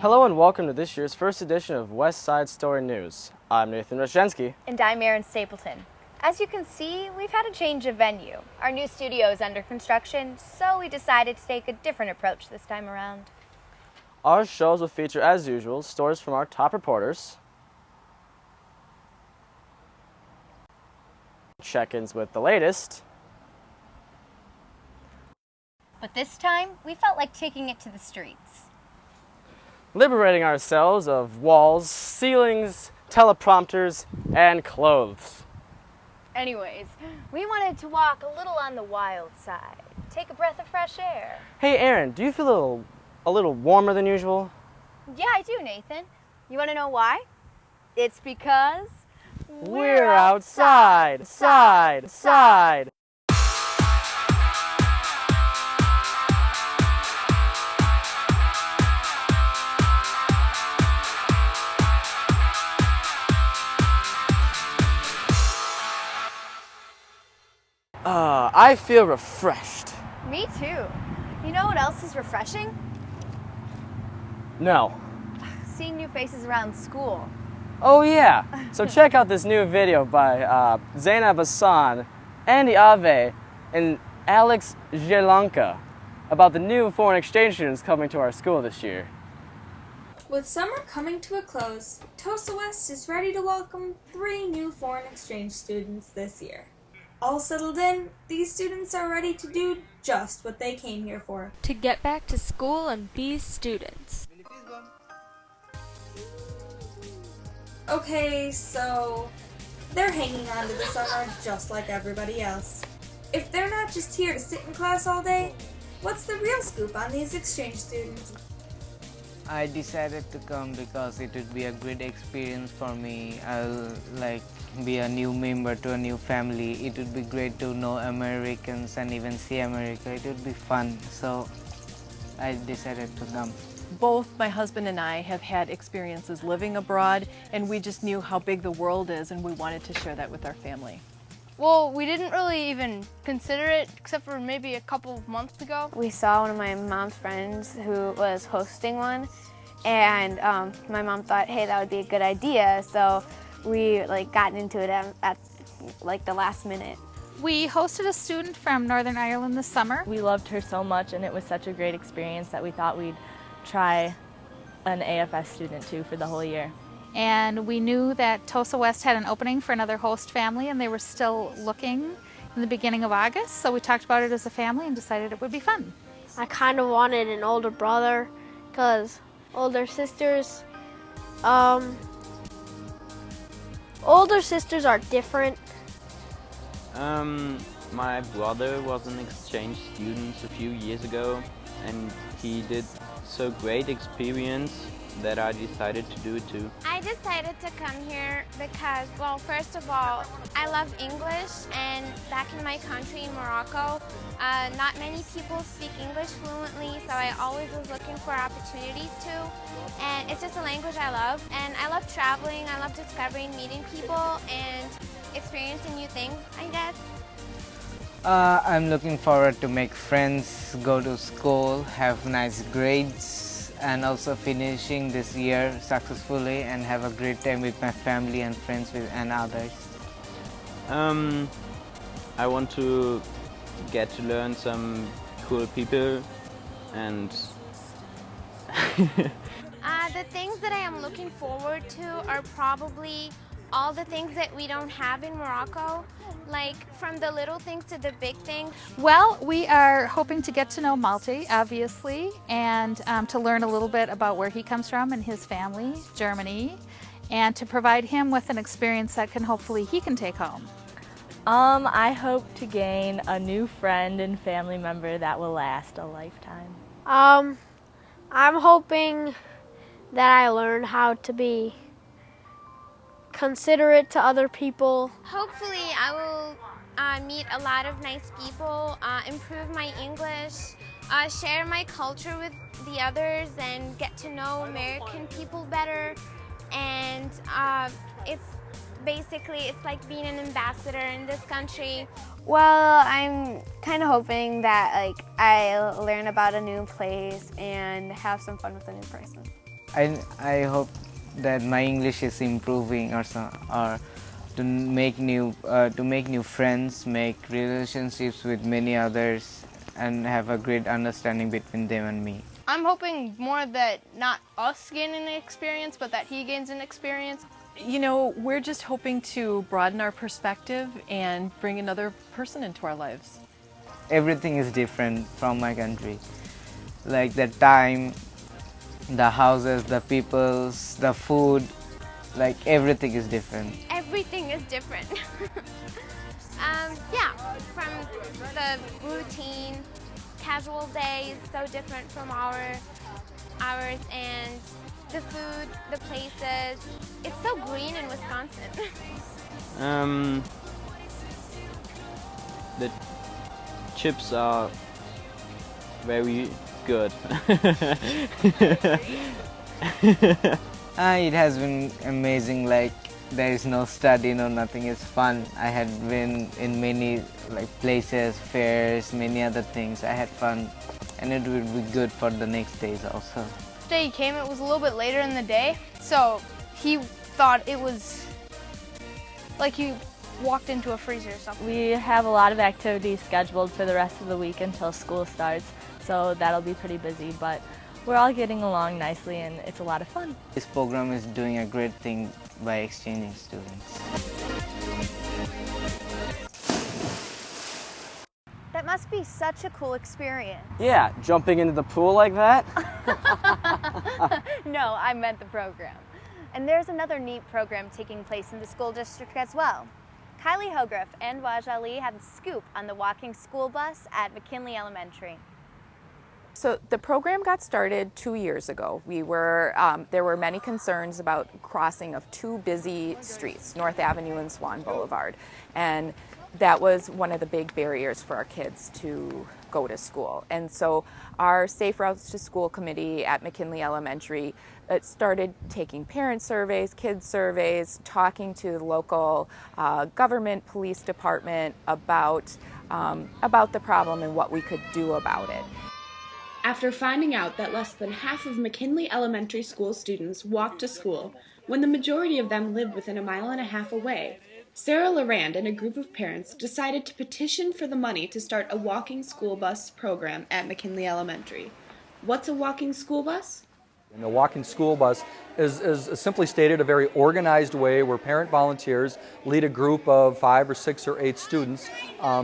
Hello and welcome to this year's first edition of West Side Story News. I'm Nathan Rashensky. And I'm Erin Stapleton. As you can see, we've had a change of venue. Our new studio is under construction, so we decided to take a different approach this time around. Our shows will feature, as usual, stories from our top reporters, check-ins with the latest, But this time, we felt like taking it to the streets. liberating ourselves of walls, ceilings, teleprompters, and clothes. Anyways, we wanted to walk a little on the wild side, take a breath of fresh air. Hey Aaron, do you feel a little warmer than usual? Yeah, I do, Nathan. You want to know why? It's because We're outside, side, side. I feel refreshed. Me too. You know what else is refreshing? No. Seeing new faces around school. Oh yeah, so check out this new video by Zainab Hassan, Andy Ave, and Alex Jelanka about the new foreign exchange students coming to our school this year. With summer coming to a close, Tosa West is ready to welcome 3 new foreign exchange students this year. All settled in, these students are ready to do just what they came here for. To get back to school and be students. Okay, so they're hanging on to the summer just like everybody else. If they're not just here to sit in class all day, what's the real scoop on these exchange students? I decided to come because it would be a great experience for me. I'll be a new member to a new family. It would be great to know Americans and even see America. It would be fun, so I decided to come. Both my husband and I have had experiences living abroad, and we just knew how big the world is, and we wanted to share that with our family. Well, we didn't really even consider it, except for maybe a couple of months ago. We saw one of my mom's friends who was hosting one, and my mom thought, hey, that would be a good idea, so we got into it at the last minute. We hosted a student from Northern Ireland this summer. We loved her so much, and it was such a great experience that we thought we'd try an AFS student too for the whole year. And we knew that Tosa West had an opening for another host family, and they were still looking in the beginning of August, so we talked about it as a family and decided it would be fun. I kind of wanted an older brother because older sisters are different. My brother was an exchange student a few years ago, and he did so great experience that I decided to do it too. I decided to come here because, well, first of all, I love English, and back in my country, in Morocco, not many people speak English fluently, so I always was looking for opportunities to. And it's just a language I love, and I love traveling, I love discovering, meeting people, and experiencing new things, I guess. I'm looking forward to make friends, go to school, have nice grades, and also finishing this year successfully and have a great time with my family and friends and others. I want to get to learn some cool people and the things that I am looking forward to are probably all the things that we don't have in Morocco, like from the little things to the big things. Well, we are hoping to get to know Malte, obviously, and to learn a little bit about where he comes from and his family, Germany, and to provide him with an experience that hopefully he can take home. I hope to gain a new friend and family member that will last a lifetime. I'm hoping that I learn how to be considerate to other people. Hopefully I will meet a lot of nice people, improve my English, share my culture with the others, and get to know American people better. And it's like being an ambassador in this country. Well, I'm kind of hoping that I learn about a new place and have some fun with a new person. I hope that my English is improving or to make new friends, make relationships with many others, and have a great understanding between them and me. I'm hoping more that not us gain an experience, but that he gains an experience. You know, we're just hoping to broaden our perspective and bring another person into our lives. Everything is different from my country. Like the time, the houses, the peoples, the food, like everything is different. Everything is different. Yeah, from the routine, casual days, so different from ours, and the food, the places. It's so green in Wisconsin. The chips are very good. It has been amazing. Like there is no study, no nothing. It's fun. I had been in many places, fairs, many other things. I had fun, and it would be good for the next days also. The day he came, it was a little bit later in the day, so he thought it was like he walked into a freezer or something. We have a lot of activities scheduled for the rest of the week until school starts, so that'll be pretty busy, but we're all getting along nicely and it's a lot of fun. This program is doing a great thing by exchanging students. That must be such a cool experience. Yeah, jumping into the pool like that? No, I meant the program. And there's another neat program taking place in the school district as well. Kylie Hogriff and Waj Ali have the scoop on the walking school bus at McKinley Elementary. So the program got started 2 years ago. There were many concerns about crossing of two busy streets, North Avenue and Swan Boulevard, and that was one of the big barriers for our kids to go to school. And so our Safe Routes to School committee at McKinley Elementary started taking parent surveys, kids surveys, talking to the local government, police department about the problem and what we could do about it. After finding out that less than half of McKinley Elementary School students walk to school, when the majority of them live within a mile and a half away, Sarah Larand and a group of parents decided to petition for the money to start a walking school bus program at McKinley Elementary. What's a walking school bus? And a walking school bus is simply stated a very organized way where parent volunteers lead a group of 5 or 6 or 8 students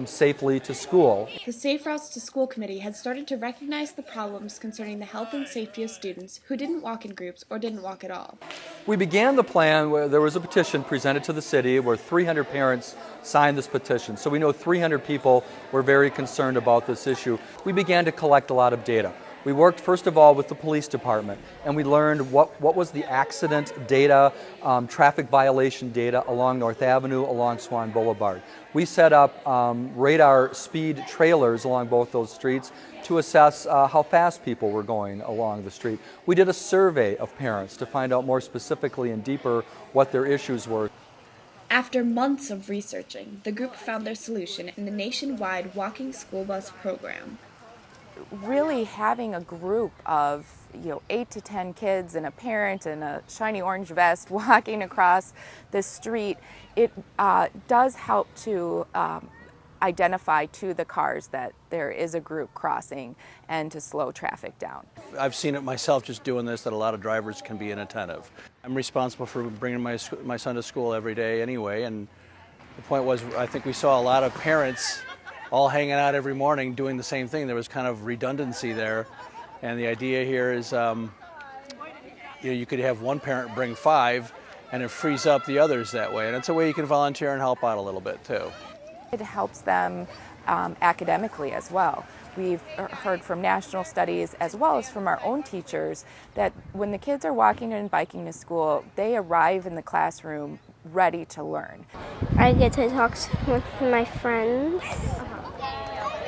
safely to school. The Safe Routes to School Committee had started to recognize the problems concerning the health and safety of students who didn't walk in groups or didn't walk at all. We began the plan where there was a petition presented to the city where 300 parents signed this petition. So we know 300 people were very concerned about this issue. We began to collect a lot of data. We worked first of all with the police department, and we learned what was the accident data, traffic violation data along North Avenue, along Swan Boulevard. We set up radar speed trailers along both those streets to assess how fast people were going along the street. We did a survey of parents to find out more specifically and deeper what their issues were. After months of researching, the group found their solution in the nationwide walking school bus program. Really having a group of 8 to 10 kids and a parent in a shiny orange vest walking across the street, it does help to identify to the cars that there is a group crossing and to slow traffic down. I've seen it myself just doing this, that a lot of drivers can be inattentive. I'm responsible for bringing my son to school every day anyway, and the point was I think we saw a lot of parents all hanging out every morning doing the same thing. There was kind of redundancy there, and the idea here is you could have one parent bring 5 and it frees up the others that way, and it's a way you can volunteer and help out a little bit too. It helps them academically as well. We've heard from national studies as well as from our own teachers that when the kids are walking and biking to school, they arrive in the classroom ready to learn. I get to talk with my friends,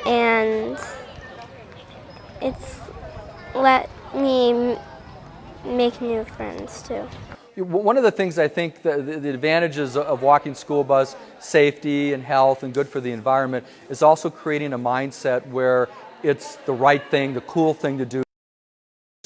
and it's let me make new friends too. One of the things I think the advantages of walking school bus, safety and health and good for the environment, is also creating a mindset where it's the right thing, the cool thing to do.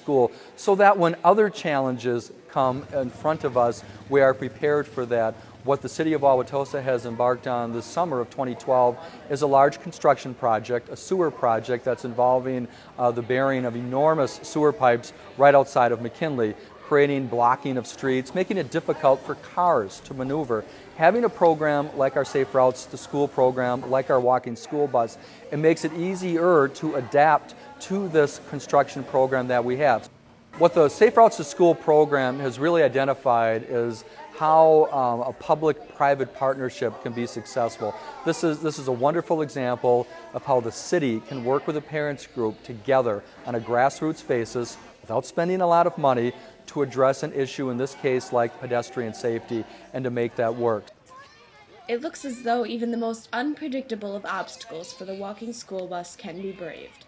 school so that when other challenges come in front of us, we are prepared for that. What the City of Wauwatosa has embarked on this summer of 2012 is a large construction project, a sewer project that's involving the burying of enormous sewer pipes right outside of McKinley, creating blocking of streets, making it difficult for cars to maneuver. Having a program like our Safe Routes to School program, like our walking school bus, it makes it easier to adapt to this construction program that we have. What the Safe Routes to School program has really identified is how a public-private partnership can be successful. This is a wonderful example of how the city can work with a parents group together on a grassroots basis without spending a lot of money to address an issue, in this case like pedestrian safety, and to make that work. It looks as though even the most unpredictable of obstacles for the walking school bus can be braved.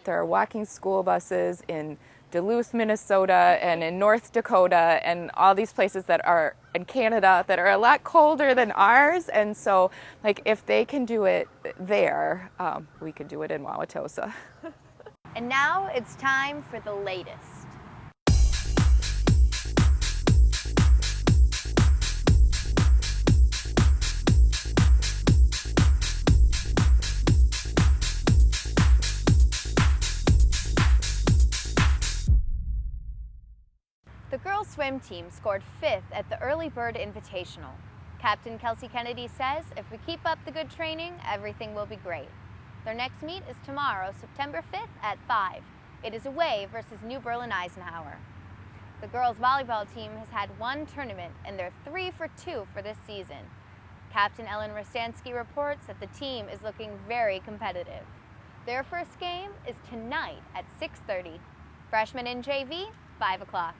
There are walking school buses in Duluth, Minnesota, and in North Dakota, and all these places that are in Canada that are a lot colder than ours. And so, like, if they can do it there, we can do it in Wauwatosa. And now it's time for the latest. The girls' swim team scored 5th at the Early Bird Invitational. Captain Kelsey Kennedy says if we keep up the good training, everything will be great. Their next meet is tomorrow, September 5th at 5. It is away versus New Berlin-Eisenhower. The girls' volleyball team has had one tournament and they're 3 for 2 for this season. Captain Ellen Rostansky reports that the team is looking very competitive. Their first game is tonight at 6:30. Freshmen in JV, 5 o'clock.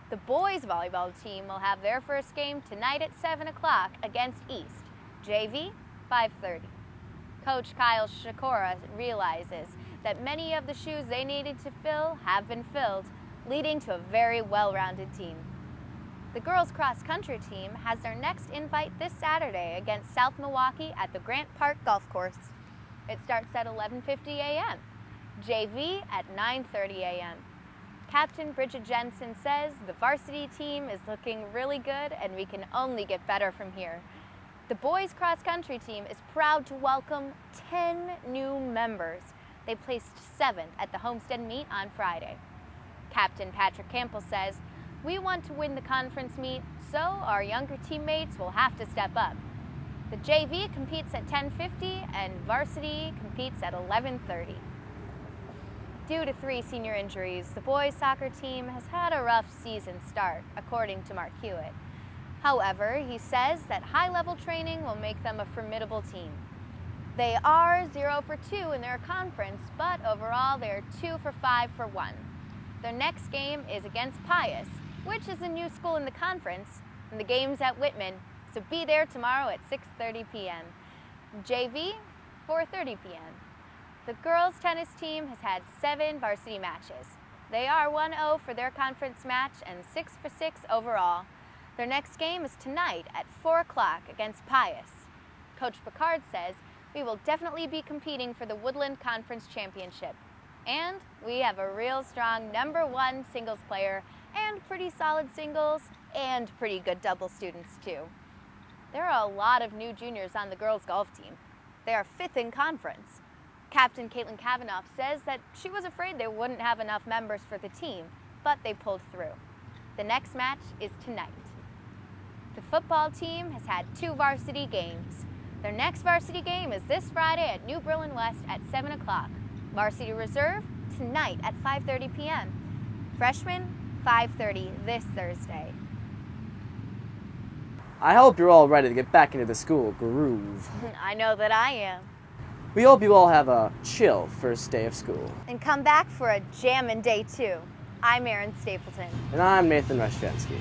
The boys' volleyball team will have their first game tonight at 7 o'clock against East. JV, 5:30. Coach Kyle Shakora realizes that many of the shoes they needed to fill have been filled, leading to a very well-rounded team. The girls' cross-country team has their next invite this Saturday against South Milwaukee at the Grant Park Golf Course. It starts at 11:50 a.m. JV at 9:30 a.m. Captain Bridget Jensen says the varsity team is looking really good and we can only get better from here. The boys cross-country team is proud to welcome 10 new members. They placed 7th at the Homestead meet on Friday. Captain Patrick Campbell says, we want to win the conference meet, so our younger teammates will have to step up. The JV competes at 10:50 and varsity competes at 11:30. Due to 3 senior injuries, the boys soccer team has had a rough season start, according to Mark Hewitt. However, he says that high-level training will make them a formidable team. They are 0 for 2 in their conference, but overall they're 2 for 5 for 1. Their next game is against Pius, which is a new school in the conference, and the game's at Whitman, so be there tomorrow at 6:30 p.m. JV, 4:30 p.m. The girls' tennis team has had 7 varsity matches. They are 1-0 for their conference match and 6 for 6 overall. Their next game is tonight at 4 o'clock against Pius. Coach Picard says, we will definitely be competing for the Woodland Conference Championship. And we have a real strong #1 singles player and pretty solid singles and pretty good double students too. There are a lot of new juniors on the girls' golf team. They are 5th in conference. Captain Caitlin Kavanaugh says that she was afraid they wouldn't have enough members for the team, but they pulled through. The next match is tonight. The football team has had 2 varsity games. Their next varsity game is this Friday at New Berlin West at 7 o'clock. Varsity reserve tonight at 5:30 p.m. Freshmen, 5:30 this Thursday. I hope you're all ready to get back into the school groove. I know that I am. We hope you all have a chill first day of school. And come back for a jammin' day 2. I'm Erin Stapleton. And I'm Nathan Rashensky.